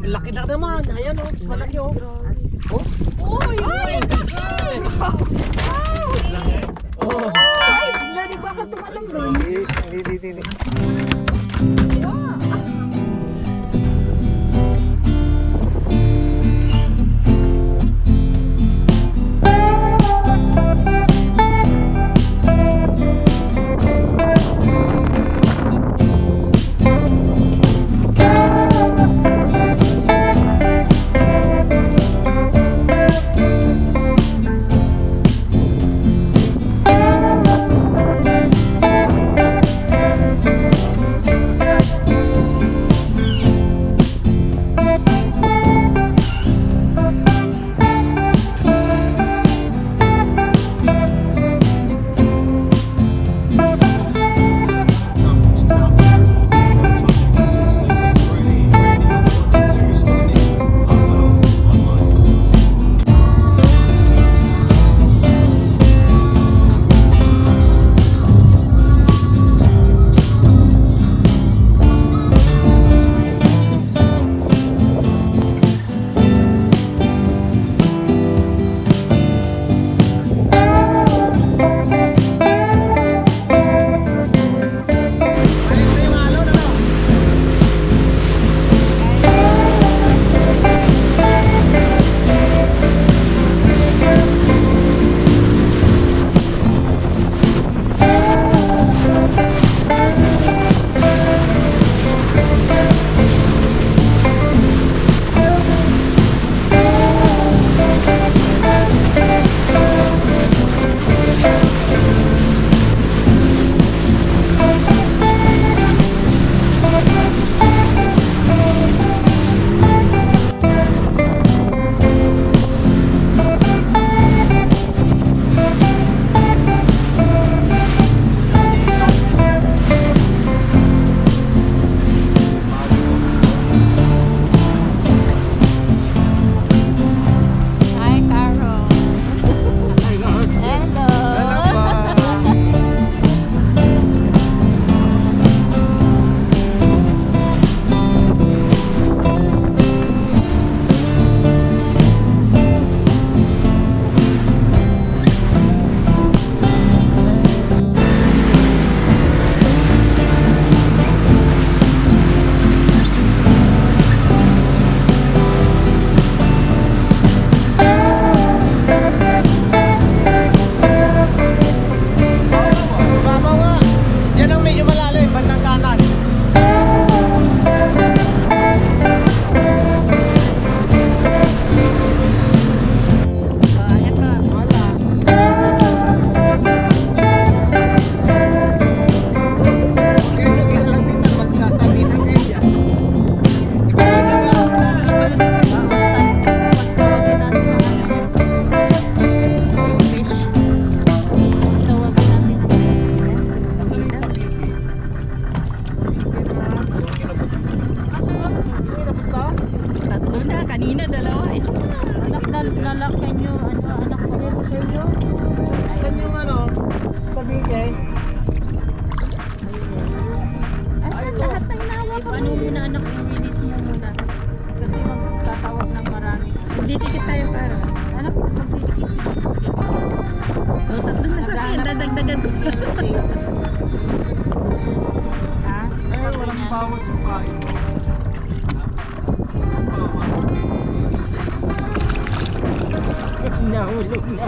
Laki na naman. Ayan o. Mas malaki o. Oh. Uy! Ay! Wow! Oh. Ay! Hindi ba ka tumalong doon? Hindi. Lalakyan nyo, anak ko. Saan yung sa bigay? Lahat ng nawa ko. Ano muna anak, i-release mo muna. Kasi magtatawag ng marami. Magdidikit tayo para. Anak, magdidikit siya. Tatlo na sa akin, dadagdagan ko. Ha? Ay, walang bawas yung kain. Nahulog na.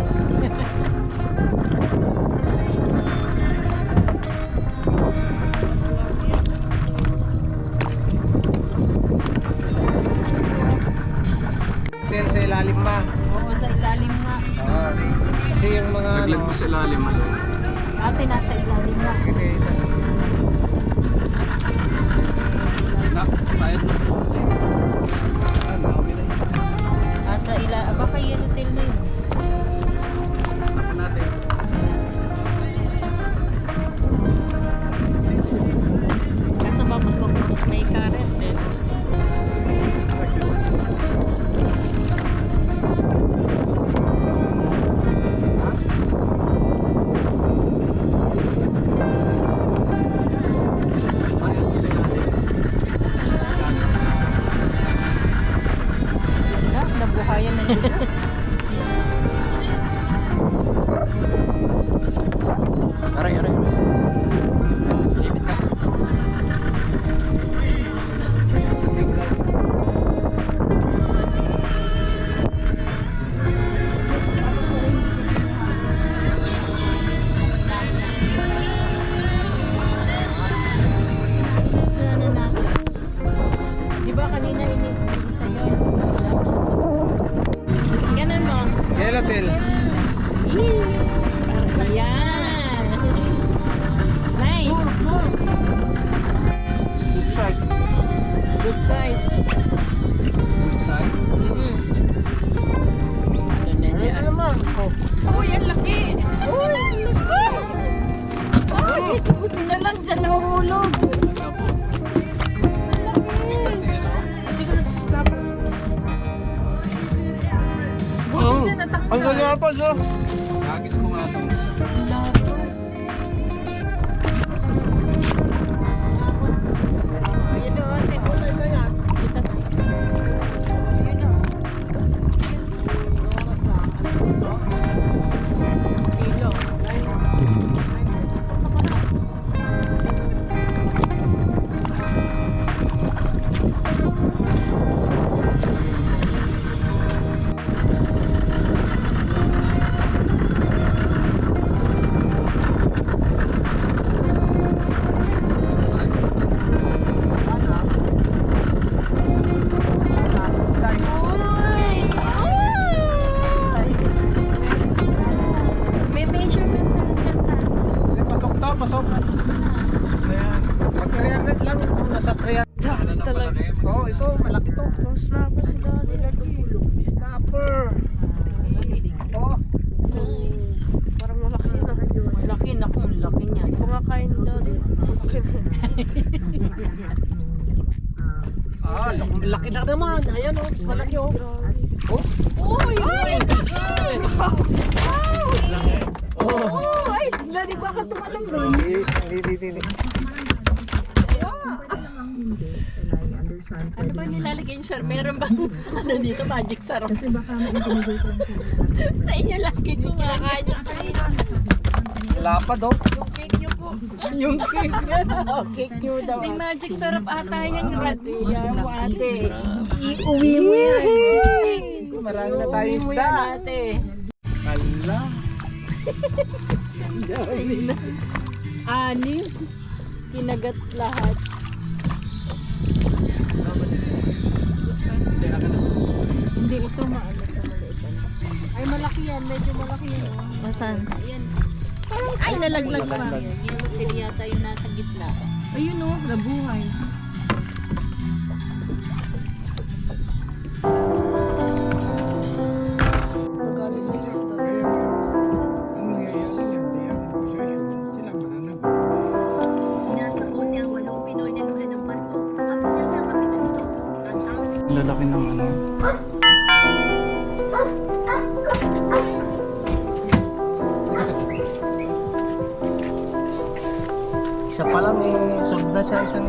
Hotel sa ilalim ba? Oo, sa ilalim nga. Kasi yung mga Naglag mo sa ilalim ano? Ate, nasa ilalim na. Sige, Sayad mo sa Sa ilalim. Baka yung hotel na yun. Tapan natin. Kaso ba magpo-cross may current din. kaya na dito. Aray, aray. Limit ka. Sana natin. Di ba kanina isa yun? Ganun mo. Yellow tail. Ayan. Nice. Good size. Good size. Good size. Ito naman. Oh. Uy, ang laki! Uy, ang laki! Ay, buti na lang dyan nahulog. Ang laki! Hindi ko na-snap. Buti na natanggal. Ang gagapos, oh. Agis ko nga itong isa. Wala to. Ayun o, ate. Kulay na yan. Kita. Ayun o. Kilo. Size. Uy! Uy! May measurement na siya. Hindi, pasok to, pasok. Pasok na yan. Sa 300 lang. Nasa 300. Ano na malaki? Oh, ito, malaki to. Snapper si Daddy. Snapper. Oh. Nice. Parang malaki na. Malaki na kung laki niya. Hindi ko nga kain ni Daddy. Ah, laki na naman. Ayan, oh. Mas malaki, oh. Oh. Uy! Uy! Oh! Ay! Daddy, baka tumalong doon. Hindi. Ano ba nilalagay niyo, sir? Meron bang ano dito? Magic sarap. Sa inyo lagi ko nga. Kinakain niya kanina. Lapad, oh. Yung cake niyo po. Yung cake. Cake nyo daw. May magic sarap ata yung rati. Yan mo ate. Iuwi mo yan. Marami na tayo Iuwi mo isda. yan ate. Hala. Ani. Kinagat lahat. Hindi ito maano ito maliit. Ay malaki yan, medyo malaki yan. Nasaan? Ayan. Ay nalaglag pa. Yung hotel yata yung nasa gitna. Ayun oh, nabuhay. Nasa kote ang 8 Pinoy na lula ng barko. Kapag nagkakapit ng ito, ang tawag Lalaki ng ano. Isa pa lang, eh. Sold na siya isang